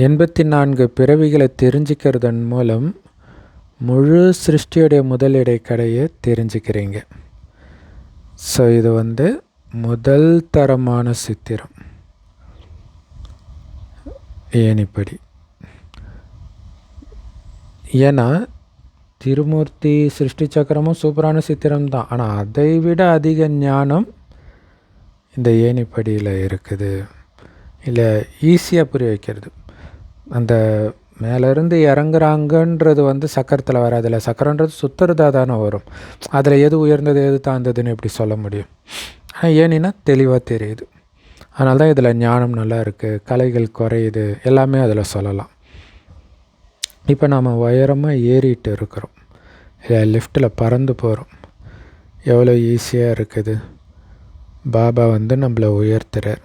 Speaker 1: 84 பிறவிகளை தெரிஞ்சுக்கிறதன் மூலம் முழு சிருஷ்டியுடைய முதலிடை கடையை தெரிஞ்சுக்கிறீங்க. ஸோ இது முதல் தரமான சித்திரம், ஏணிப்படி. ஏன்னா திருமூர்த்தி சிருஷ்டி சக்கரமும் சூப்பரான சித்திரம் தான். ஆனால் அதை விட அதிக ஞானம் இந்த ஏணிப்படியில் இருக்குது. இல்லை, ஈஸியாக புரிய வைக்கிறது. அந்த மேலேருந்து இறங்குறாங்கன்றது சக்கரத்தில் வராதில்ல. சக்கரன்றது சுற்றுறதா தானே வரும். அதில் எது உயர்ந்தது எது தாழ்ந்ததுன்னு எப்படி சொல்ல முடியும்? ஆனால் ஏனின்னா தெளிவாக தெரியுது. அதனால தான் இதில் ஞானம் நல்லா இருக்குது, கலைகள் குறையுது, எல்லாமே அதில் சொல்லலாம். இப்போ நாம் உயரமாக ஏறிட்டு இருக்கிறோம், இல்லை லிஃப்ட்டில் பறந்து போகிறோம். எவ்வளோ ஈஸியாக இருக்குது. பாபா நம்மளை உயர்த்துறார்.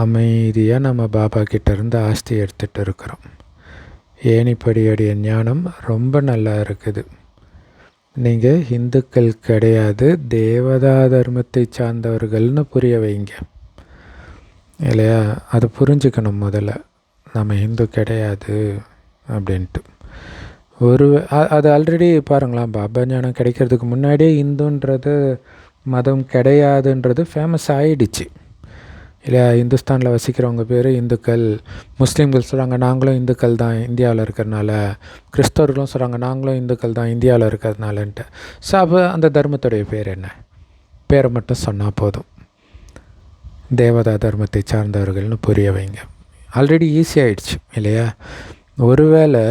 Speaker 1: அமைதியாக நம்ம பாபா கிட்டேருந்து ஆஸ்தி எடுத்துகிட்டு இருக்கிறோம். ஏணிப்படியுடைய ஞானம் ரொம்ப நல்லா இருக்குது. நீங்கள் இந்துக்கள் கிடையாது, தேவதா தர்மத்தை சார்ந்தவர்கள்னு புரிய வைங்க, இல்லையா? அது புரிஞ்சுக்கணும் முதல்ல, நம்ம இந்து கிடையாது அப்படின்ட்டு. அது ஆல்ரெடி பாருங்களேன், பாபா ஞானம் கிடைக்கிறதுக்கு முன்னாடியே இந்துன்றது மதம் கிடையாதுன்றது ஃபேமஸ் ஆகிடுச்சு, இல்லையா? இந்துஸ்தானில் வசிக்கிறவங்க பேர் இந்துக்கள். முஸ்லீம்கள் சொல்கிறாங்க நாங்களும் இந்துக்கள் தான் இந்தியாவில் இருக்கிறதுனால. கிறிஸ்தவர்களும் சொல்கிறாங்க நாங்களும் இந்துக்கள் தான் இந்தியாவில் இருக்கிறதுனாலன்ட்டு. ஸோ அப்போ அந்த தர்மத்துடைய பேர் என்ன? பேரை மட்டும் சொன்னால் போதும். தேவதா தர்மத்தை சார்ந்தவர்கள்னு புரிய வைங்க. ஆல்ரெடி ஈஸியாகிடுச்சு, இல்லையா? ஒருவேளை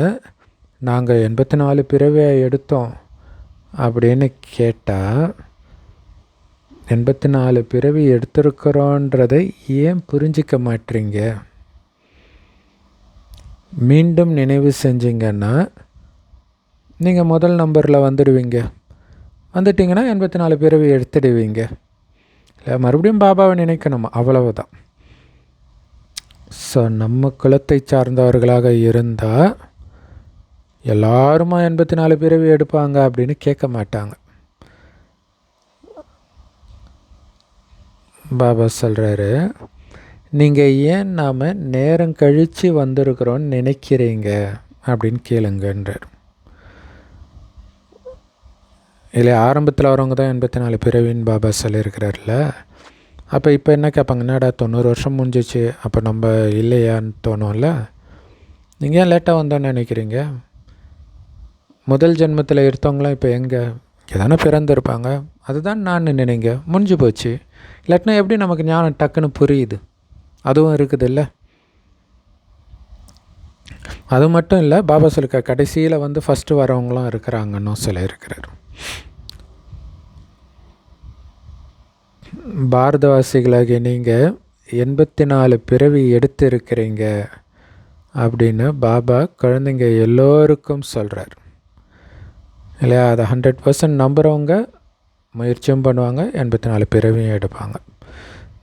Speaker 1: நாங்கள் 84 பிறவியை எடுத்தோம் அப்படின்னு கேட்டால், 84 பிறவி எடுத்திருக்கிறோன்றதை ஏன் புரிஞ்சிக்க மாட்டீங்க? மீண்டும் நினைவு செஞ்சிங்கன்னா நீங்கள் முதல் நம்பரில் வந்துடுவீங்க. வந்துட்டிங்கன்னா 84 பிறவி எடுத்துடுவீங்க. இல்லை, மறுபடியும் பாபாவை நினைக்கணுமா? அவ்வளவுதான். ஸோ நம்ம குலத்தை சார்ந்தவர்களாக இருந்தால் எல்லாருமா 84 பிறவி எடுப்பாங்க அப்படின்னு கேட்க மாட்டாங்க. பாபா சொல்கிறாரு, நீங்கள் ஏன் நாம் நேரம் கழித்து வந்திருக்கிறோன்னு நினைக்கிறீங்க அப்படின்னு கேளுங்கன்றார். இல்லை, ஆரம்பத்தில் வரவங்க தான் 84 பிறவின்னு பாபா சொல்லியிருக்கிறார்ல. அப்போ இப்போ என்ன கேட்பாங்க? என்னடா 90 வருஷம் முடிஞ்சிச்சு, அப்போ நம்ம இல்லையான்னு தோணும்ல. நீங்கள் ஏன் லேட்டாக வந்தோன்னு நினைக்கிறீங்க? முதல் ஜென்மத்தில் எடுத்தவங்களாம் இப்போ இங்கே தானே பிறந்திருப்பாங்க. அதுதான் நான் நினைங்க, முடிஞ்சு போச்சு. இல்லாட்டினா எப்படி நமக்கு ஞானம் டக்குன்னு புரியுது? அதுவும் இருக்குது இல்லை. அது மட்டும் இல்லை, பாபா சொல்லிக்க கடைசியில் ஃபஸ்ட்டு வரவங்களும் இருக்கிறாங்கன்னு சொல்லியிருக்கிறார். பாரதவாசிகளாகிய நீங்கள் 84 பிறவி எடுத்து இருக்கிறீங்க அப்படின்னு பாபா குழந்தைங்க எல்லோருக்கும் சொல்கிறார், இல்லையா? அதை 100% நம்புகிறவங்க முயற்சியும் பண்ணுவாங்க, 84 பிறவியும் எடுப்பாங்க.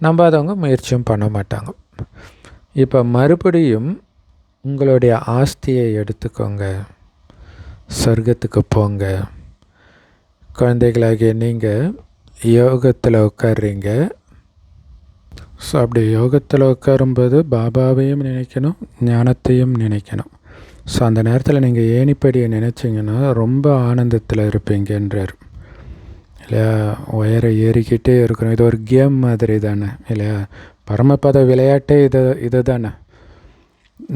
Speaker 1: நம்பாதவங்க முயற்சியும் பண்ண மாட்டாங்க. இப்போ மறுபடியும் உங்களுடைய ஆஸ்தியை எடுத்துக்கோங்க, சொர்க்கத்துக்கு போங்க. குழந்தைகளாகிய நீங்கள் யோகத்தில் உட்கார்றீங்க. ஸோ அப்படி யோகத்தில் உட்காரும்போது பாபாவையும் நினைக்கணும், ஞானத்தையும் நினைக்கணும். ஸோ அந்த நேரத்தில் நீங்கள் ஏணிப்படியை நினச்சிங்கன்னா ரொம்ப ஆனந்தத்தில் இருப்பீங்கன்றார், இல்லையா? உயர ஏறிக்கிட்டே இருக்கிறோம். இது ஒரு கேம் மாதிரி தானே, இல்லையா? பரமபத விளையாட்டே இது தானே.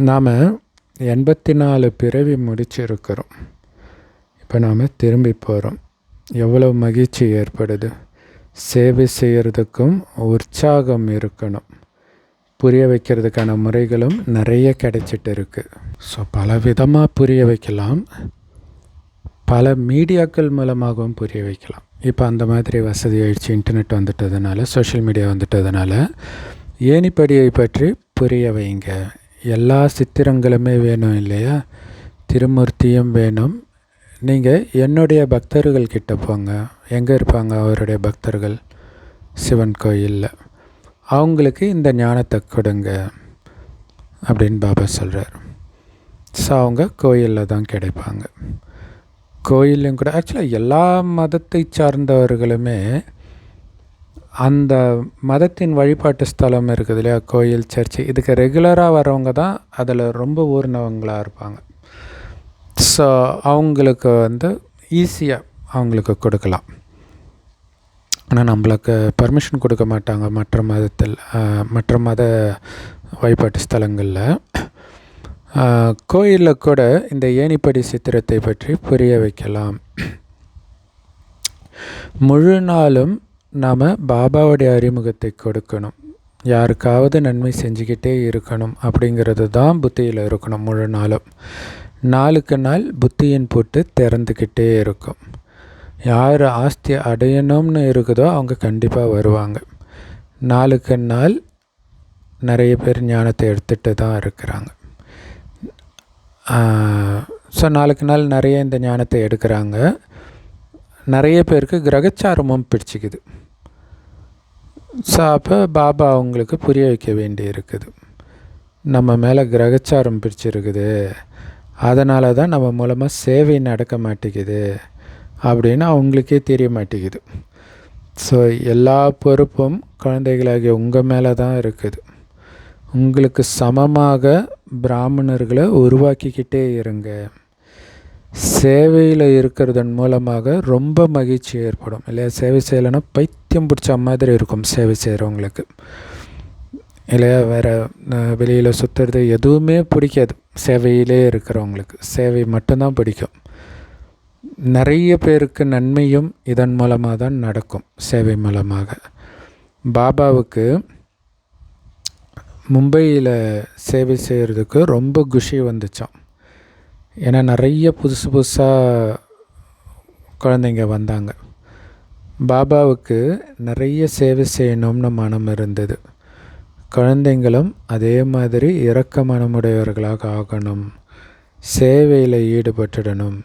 Speaker 1: நாம் 84 பிறவி முடிச்சிருக்கிறோம். இப்போ நாம் திரும்பி போகிறோம். எவ்வளோ மகிழ்ச்சி ஏற்படுது. சேவை செய்கிறதுக்கும் உற்சாகம் இருக்கணும். புரிய வைக்கிறதுக்கான முறைகளும் நிறைய கிடைச்சிட்டு இருக்குது. ஸோ பல விதமாக புரிய வைக்கலாம், பல மீடியாக்கள் மூலமாகவும் புரிய வைக்கலாம். இப்போ அந்த மாதிரி வசதி ஆயிடுச்சு, இன்டர்நெட் வந்துட்டதுனால, சோஷியல் மீடியா வந்துட்டதுனால ஏணிப்படியை பற்றி புரிய வைங்க. எல்லா சித்திரங்களுமே வேணும், இல்லையா? திருமூர்த்தியும் வேணும். நீங்கள் என்னுடைய பக்தர்கள் கிட்ட போங்க. எங்கே இருப்பாங்க அவருடைய பக்தர்கள்? சிவன் கோயிலில். அவங்களுக்கு இந்த ஞானத்தை கொடுங்க அப்படின்னு பாபா சொல்கிறார். ஸோ அவங்க கோயிலில் தான் கிடைப்பாங்க. கோயிலையும் கூட ஆக்சுவலாக எல்லா மதத்தை சார்ந்தவர்களுமே அந்த மதத்தின் வழிபாட்டு ஸ்தலம் இருக்குது இல்லையா, கோயில், சர்ச்சு, இதுக்கு ரெகுலராக வரவங்க தான் அதில் ரொம்ப ஊர்னவங்களாக இருப்பாங்க. ஸோ அவங்களுக்கு ஈஸியாக அவங்களுக்கு கொடுக்கலாம். ஆனால் நம்மளுக்கு பர்மிஷன் கொடுக்க மாட்டாங்க மற்ற மத வழிபாட்டு ஸ்தலங்களில். கோயிலில் கூட இந்த ஏணிப்படி சித்திரத்தை பற்றி புரிய வைக்கலாம். முழு நாளும் நாம் பாபாவுடைய அறிமுகத்தை கொடுக்கணும், யாருக்காவது நன்மை செஞ்சுக்கிட்டே இருக்கணும் அப்படிங்கிறது தான் புத்தியில் இருக்கணும். முழு நாளும் நாளுக்கு நாள் புத்தியின் பூட்டு திறந்துக்கிட்டே இருக்கும். யார் ஆஸ்தி அடையணும்னு இருக்குதோ அவங்க கண்டிப்பாக வருவாங்க. நாளுக்கு நாள் நிறைய பேர் ஞானத்தை எடுத்துகிட்டு தான் இருக்கிறாங்க. ஸோ நாளுக்கு நாள் நிறைய இந்த ஞானத்தை எடுக்கிறாங்க. நிறைய பேருக்கு கிரகச்சாரமும் பிடிச்சிக்குது. ஸோ அப்போ பாபா அவங்களுக்கு புரிய வைக்க வேண்டி இருக்குது, நம்ம மேலே கிரகச்சாரம் பிடிச்சிருக்குது, அதனால தான் நம்ம மூலமாக சேவை நடக்க மாட்டேங்குது அப்படின்னு அவங்களுக்கே தெரிய மாட்டேங்குது. ஸோ எல்லா பொறுப்பும் குழந்தைகளாகிய உங்கள் மேலே தான் இருக்குது. உங்களுக்கு சமமாக பிராமணர்களை உருவாக்கிக்கிட்டே இருங்க. சேவையில் இருக்கிறதன் மூலமாக ரொம்ப மகிழ்ச்சி ஏற்படும் இல்லையா. சேவை செய்யலைன்னா பைத்தியம் பிடிச்ச மாதிரி இருக்கும் சேவை செய்கிறவங்களுக்கு இல்லையா. வேறு வெளியில் சுற்றுறது எதுவுமே பிடிக்காது. சேவையிலே இருக்கிறவங்களுக்கு சேவை மட்டும்தான் பிடிக்கும். நிறைய பேருக்கு நன்மையும் இதன் மூலமாக தான் நடக்கும், சேவை மூலமாக. பாபாவுக்கு மும்பையில் சேவை செய்கிறதுக்கு ரொம்ப குஷி வந்துச்சான். ஏன்னா நிறைய புதுசாக குழந்தைங்க வந்தாங்க. பாபாவுக்கு நிறைய சேவை செய்யணும்னு மனம் இருந்தது. குழந்தைங்களும் அதே மாதிரி இரக்க மனமுடையவர்களாக ஆகணும், சேவையில் ஈடுபட்டுடணும்.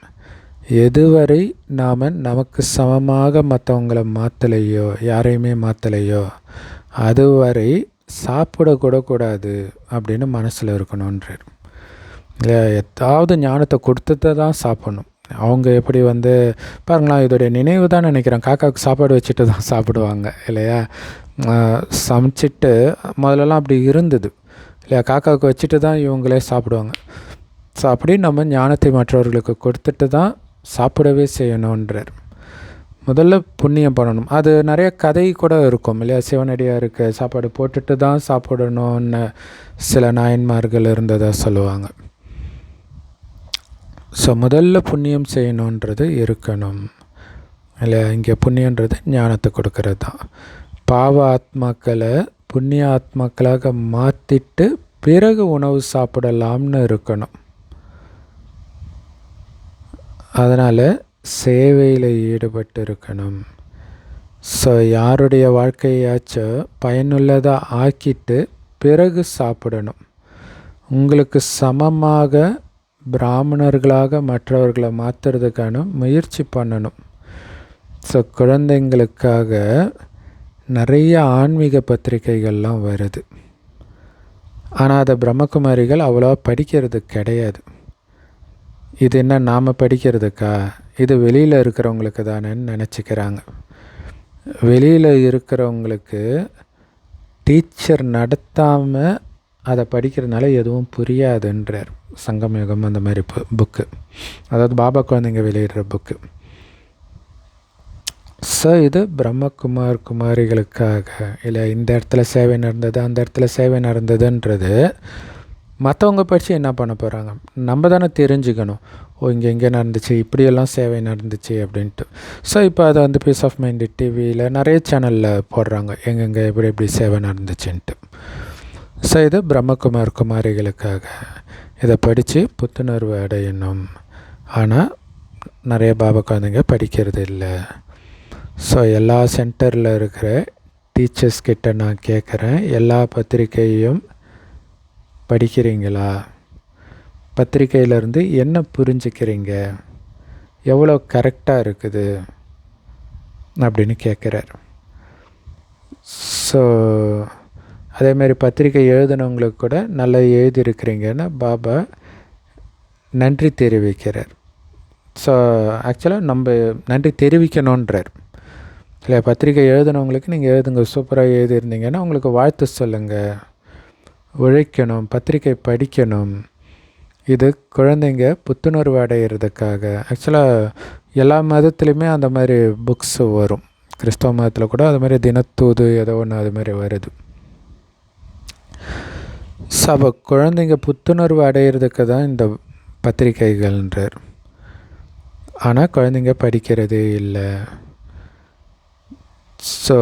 Speaker 1: எதுவரை நாம் நமக்கு சமமாக மற்றவங்களை மாற்றலையோ, யாரையுமே மாற்றலையோ, அதுவரை சாப்பிடக்கூடக்கூடாது அப்படின்னு மனசில் இருக்கணுன்றார். இல்லை, ஏதாவது ஞானத்தை கொடுத்துட்டு தான் சாப்பிடணும். அவங்க எப்படி பாருங்களேன், இதோடைய நினைவு தான் நினைக்கிறேன். காக்காவுக்கு சாப்பாடு வச்சுட்டு தான் சாப்பிடுவாங்க இல்லையா. சமைச்சிட்டு முதல்லலாம் அப்படி இருந்தது இல்லையா. காக்காவுக்கு வச்சுட்டு தான் இவங்களே சாப்பிடுவாங்க. ஸோ அப்படி நம்ம ஞானத்தை மற்றவர்களுக்கு கொடுத்துட்டு தான் சாப்பிடவே செய்யணுன்றார். முதல்ல புண்ணியம் பண்ணணும். அது நிறைய கதை கூட இருக்கும் இல்லையா. சிவனடியாருக்கு சாப்பாடு போட்டுட்டு தான் சாப்பிடணும்னு சில நாயன்மார்கள் இருந்ததாக சொல்லுவாங்க. ஸோ முதல்ல புண்ணியம் செய்யணுன்றது இருக்கணும் இல்லையா. இங்கே புண்ணியன்றது ஞானத்தை கொடுக்கறது தான். பாவ ஆத்மாக்களை புண்ணிய ஆத்மாக்களாக மாற்றிட்டு பிறகு உணவு சாப்பிடலாம்னு இருக்கணும். அதனால் சேவையில் ஈடுபட்டு இருக்கணும். ஸோ யாருடைய வாழ்க்கையாச்சும் பயனுள்ளதாக ஆக்கிட்டு பிறகு சாப்பிடணும். உங்களுக்கு சமமாக பிராமணர்களாக மற்றவர்களை மாற்றுறதுக்கான முயற்சி பண்ணணும். ஸோ குழந்தைங்களுக்காக நிறைய ஆன்மீக பத்திரிகைகள்லாம் வருது. ஆனால் அதை பிரம்மகுமாரிகள் அவ்வளோவா படிக்கிறது கிடையாது. இது என்ன நாம் படிக்கிறதுக்கா, இது வெளியில் இருக்கிறவங்களுக்கு தானேன்னு நினச்சிக்கிறாங்க. வெளியில் இருக்கிறவங்களுக்கு டீச்சர் நடத்தாமல் அதை படிக்கிறதுனால எதுவும் புரியாதுன்றார். சங்கமயுகம் அந்த மாதிரி புக்கு, அதாவது பாபா குழந்தைங்க வெளியிடுற புக்கு. ஸோ இது குமாரிகளுக்காக இல்லை. இந்த இடத்துல சேவை நடந்தது, அந்த இடத்துல சேவை நடந்ததுன்றது மற்றவங்க படித்து என்ன பண்ண போகிறாங்க, நம்ம தானே தெரிஞ்சுக்கணும். இங்கே நடந்துச்சு, இப்படியெல்லாம் சேவை நடந்துச்சு அப்படின்ட்டு. ஸோ இப்போ அதை பீஸ் ஆஃப் மைண்ட் டிவியில் நிறைய சேனலில் போடுறாங்க, எங்கெங்கே எப்படி சேவை நடந்துச்சுன்ட்டு. ஸோ இது குமாரிகளுக்காக. இதை படித்து புத்துணர்வு அடையணும். ஆனால் நிறைய பாபா குழந்தைங்க படிக்கிறது இல்லை. ஸோ எல்லா சென்டரில் இருக்கிற டீச்சர்ஸ்கிட்ட நான் கேட்குறேன், எல்லா பத்திரிக்கையும் படிக்கிறீங்களா? பத்திரிக்கையிலேருந்து என்ன புரிஞ்சுக்கிறீங்க? எவ்வளோ கரெக்டாக இருக்குது அப்படின்னு கேட்குறார். ஸோ அதேமாதிரி பத்திரிக்கை எழுதினவங்களுக்கு கூட நல்லா எழுதியிருக்கிறீங்கன்னு பாபா நன்றி தெரிவிக்கிறார். ஸோ ஆக்சுவலாக நம்ம நன்றி தெரிவிக்கணுன்றார். இல்லை, பத்திரிக்கை எழுதினவங்களுக்கு நீங்கள் எழுதுங்க, சூப்பராக எழுதியிருந்தீங்கன்னா உங்களுக்கு வாழ்த்து சொல்லுங்கள், உழைக்கணும், பத்திரிக்கை படிக்கணும். இது குழந்தைங்க புத்துணர்வு அடைகிறதுக்காக. ஆக்சுவலாக எல்லா மதத்துலேயுமே அந்த மாதிரி புக்ஸ் வரும். கிறிஸ்தவ மதத்தில் கூட அது மாதிரி தினத்தூது ஏதோ ஒன்று அது மாதிரி வருது. ஸோ அப்போ குழந்தைங்க புத்துணர்வு அடைகிறதுக்கு தான் இந்த பத்திரிக்கைகள்ன்றார். ஆனால் குழந்தைங்க படிக்கிறதே இல்லை. ஸோ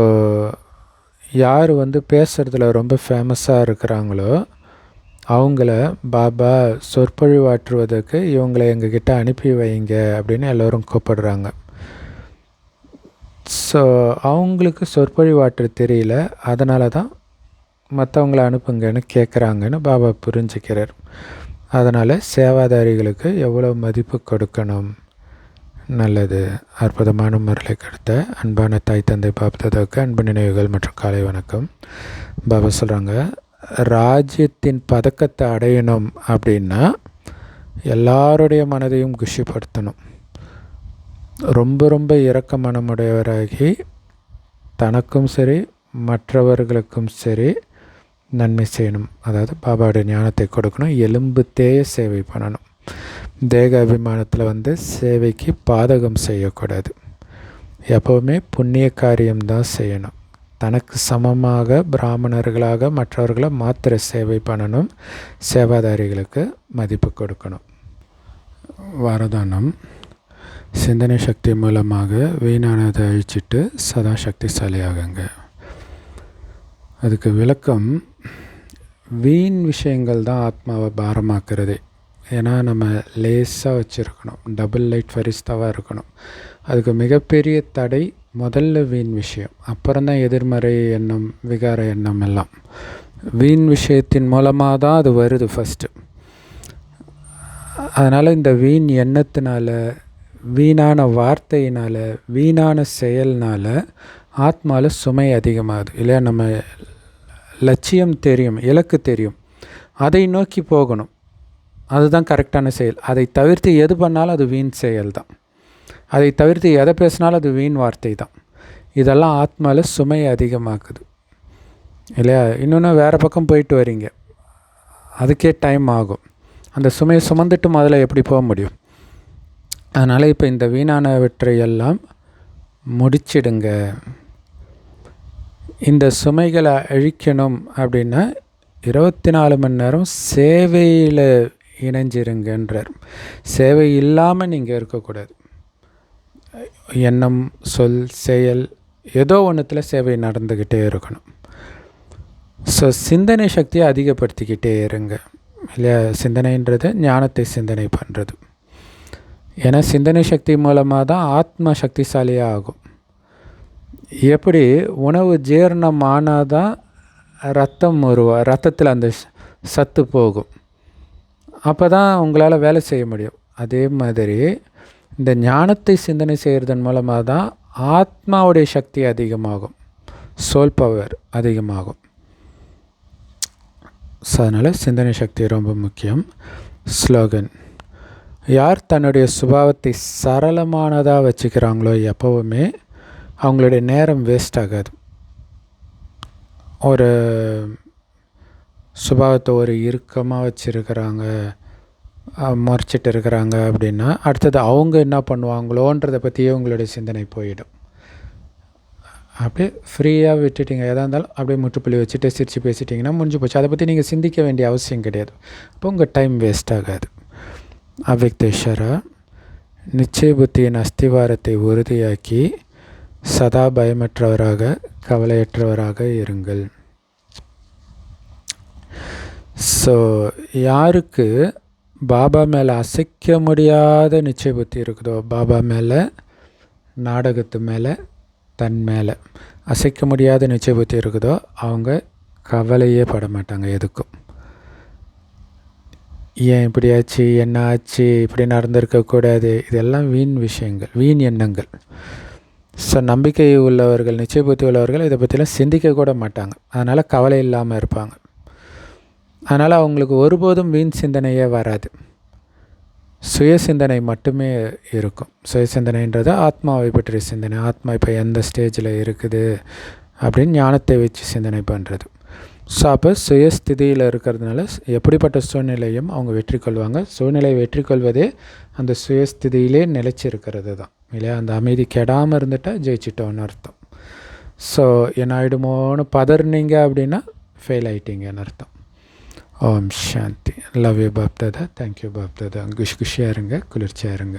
Speaker 1: யார் பேசுகிறதுல ரொம்ப ஃபேமஸாக இருக்கிறாங்களோ அவங்கள பாபா சொற்பொழிவாற்றுவதற்கு இவங்களை எங்ககிட்ட அனுப்பி வைங்க அப்படின்னு எல்லோரும் கூப்பிடுறாங்க. ஸோ அவங்களுக்கு சொற்பொழிவாற்ற தெரியல, அதனால தான் மற்றவங்கள அனுப்புங்கன்னு கேட்குறாங்கன்னு பாபா புரிஞ்சுக்கிறார். அதனால் சேவாதாரிகளுக்கு எவ்வளோ மதிப்பு கொடுக்கணும். நல்லது. அற்புதமான முறையில் கொடுத்த அன்பான தாய் தந்தை பாப்தாதாவுக்கு அன்பு நினைவுகள் மற்றும் காலை வணக்கம். பாபா சொல்கிறாங்க, ராஜ்யத்தின் பதக்கத்தை அடையணும் அப்படின்னா எல்லாருடைய மனதையும் குஷிப்படுத்தணும். ரொம்ப ரொம்ப இரக்க மனமுடையவராகி தனக்கும் சரி மற்றவர்களுக்கும் சரி நன்மை செய்யணும். அதாவது பாபாவுடைய ஞானத்தை கொடுக்கணும். எலும்பு தேய சேவை பண்ணணும். தேக அபிமானத்தில் சேவைக்கு பாதகம் செய்யக்கூடாது. எப்போவுமே புண்ணிய காரியம்தான் செய்யணும். தனக்கு சமமாக பிராமணர்களாக மற்றவர்களை மாத்திர சேவை பண்ணணும். சேவாதாரிகளுக்கு மதிப்பு கொடுக்கணும். வரதானம். சிந்தனை சக்தி மூலமாக வீணானதை அழிச்சிட்டு சதா சக்திசாலியாகுங்க. அதுக்கு விளக்கம், வீண் விஷயங்கள் தான் ஆத்மாவை பாரமாக்குறதே. ஏன்னா நம்ம லேஸாக வச்சுருக்கணும், டபுள் லைட் ஃபரிஸ்தாவாக இருக்கணும். அதுக்கு மிகப்பெரிய தடை முதல்ல வீண் விஷயம், அப்புறம்தான் எதிர்மறை எண்ணம், விகார எண்ணம் எல்லாம். வீண் விஷயத்தின் மூலமாக தான் அது வருது ஃபஸ்ட்டு. அதனால் இந்த வீண் எண்ணத்தினால, வீணான வார்த்தையினால், வீணான செயல்னால் ஆத்மாவில் சுமை அதிகமாகுது இல்லையா. நம்ம லட்சியம் தெரியும், இலக்கு தெரியும், அதை நோக்கி போகணும், அதுதான் கரெக்டான செயல். அதை தவிர்த்து எது பண்ணாலும் அது வீண் செயல் தான். அதை தவிர்த்து எதை பேசினாலும் அது வீண் வார்த்தை தான். இதெல்லாம் ஆத்மாவில் சுமை அதிகமாக்குது இல்லையா. இன்னொன்று வேறு பக்கம் போயிட்டு வரீங்க, அதுக்கே டைம் ஆகும். அந்த சுமையை சுமந்துட்டு முதல்ல எப்படி போக முடியும். அதனால் இப்போ இந்த வீணானவற்றையெல்லாம் முடிச்சிடுங்க. இந்த சுமைகளை அழிக்கணும் அப்படின்னா 24 மணி நேரம் சேவையில் இணைஞ்சிருங்கன்றார். சேவை இல்லாமல் நீங்கள் இருக்கக்கூடாது. எண்ணம், சொல், செயல் ஏதோ ஒன்றுத்தில் சேவை நடந்துக்கிட்டே இருக்கணும். ஸோ சிந்தனை சக்தியை அதிகப்படுத்திக்கிட்டே இருங்க இல்லையா. சிந்தனைன்றது ஞானத்தை சிந்தனை பண்ணுறது. ஏன்னா சிந்தனை சக்தி மூலமாக தான் ஆத்மா சக்திசாலியாக ஆகும். எப்படி உணவு ஜீரணம் ஆனால் தான் ரத்தம் ரத்தத்தில் அந்த சத்து போகும், அப்போ தான் உங்களால் வேலை செய்ய முடியும். அதே மாதிரி இந்த ஞானத்தை சிந்தனை செய்கிறதன் மூலமாக தான் ஆத்மாவுடைய சக்தி அதிகமாகும், சோல் பவர் அதிகமாகும். ஸோ அதனால் சிந்தனை சக்தி ரொம்ப முக்கியம். ஸ்லோகன். யார் தன்னுடைய சுபாவத்தை சரளமானதாக வச்சுக்கிறாங்களோ எப்போவுமே அவங்களுடைய நேரம் வேஸ்ட் ஆகாது. ஒரு சுபாவத்தை ஒரு இறுக்கமாக வச்சுருக்கிறாங்க, மறைச்சிட்டு இருக்கிறாங்க அப்படின்னா அடுத்தது அவங்க என்ன பண்ணுவாங்களோன்றதை பற்றியே உங்களுடைய சிந்தனை போயிடும். அப்படியே ஃப்ரீயாக விட்டுட்டிங்க, எதாக இருந்தாலும் அப்படியே முற்றுப்புள்ளி வச்சுட்டு சிரித்து பேசிட்டிங்கன்னா முடிஞ்சு போச்சு. அதை பற்றி நீங்கள் சிந்திக்க வேண்டிய அவசியம் கிடையாது. அப்போ உங்கள் டைம் வேஸ்ட் ஆகாது. அவ்யக்தேஸ்வரா. நிச்சய புத்தியின் அஸ்திவாரத்தை உறுதியாக்கி சதா பயமற்றவராக கவலையற்றவராக இருங்கள். ஸோ யாருக்கு பாபா மேலே அசைக்க முடியாத நிச்சய புத்தி இருக்குதோ, பாபா மேலே, நாடகத்து மேலே, தன் மேலே அசைக்க முடியாத நிச்சய புத்தி இருக்குதோ அவங்க கவலையே பட மாட்டாங்க எதுக்கும். ஏன் இப்படி ஆச்சு, என்ன ஆச்சு, இப்படி நடந்திருக்கக்கூடாது, இதெல்லாம் வீண் விஷயங்கள், வீண் எண்ணங்கள். ஸோ நம்பிக்கை உள்ளவர்கள், நிச்சய புத்தி உள்ளவர்கள் இதை பற்றிலாம் சிந்திக்க கூட மாட்டாங்க. அதனால் கவலை இல்லாமல் இருப்பாங்க. அதனால் அவங்களுக்கு ஒருபோதும் வீண் சிந்தனையே வராது. சுய சிந்தனை மட்டுமே இருக்கும். சுய சிந்தனைன்றது ஆத்மாவை பற்றிய சிந்தனை. ஆத்மா இப்போ எந்த ஸ்டேஜில் இருக்குது அப்படின்னு ஞானத்தை வச்சு சிந்தனை பண்ணுறது. ஸோ அப்போ சுயஸ்திதியில் இருக்கிறதுனால எப்படிப்பட்ட சூழ்நிலையும் அவங்க வெற்றி கொள்வாங்க. சூழ்நிலையை வெற்றி கொள்வதே அந்த சுயஸ்திதியிலே நிலைச்சிருக்கிறது தான் இல்லையா. அந்த அமைதி கெடாமல் இருந்துட்டால் ஜெயிச்சிட்டோன்னு அர்த்தம். ஸோ என்ன ஆகிடுமோன்னு பதறினீங்க அப்படின்னா ஃபெயில் ஆகிட்டீங்கன்னு அர்த்தம். Om Shanti. Love you Bapdada. Thank you Bapdada. குஷியாக இருங்க, குளிர்ச்சியாக இருங்க.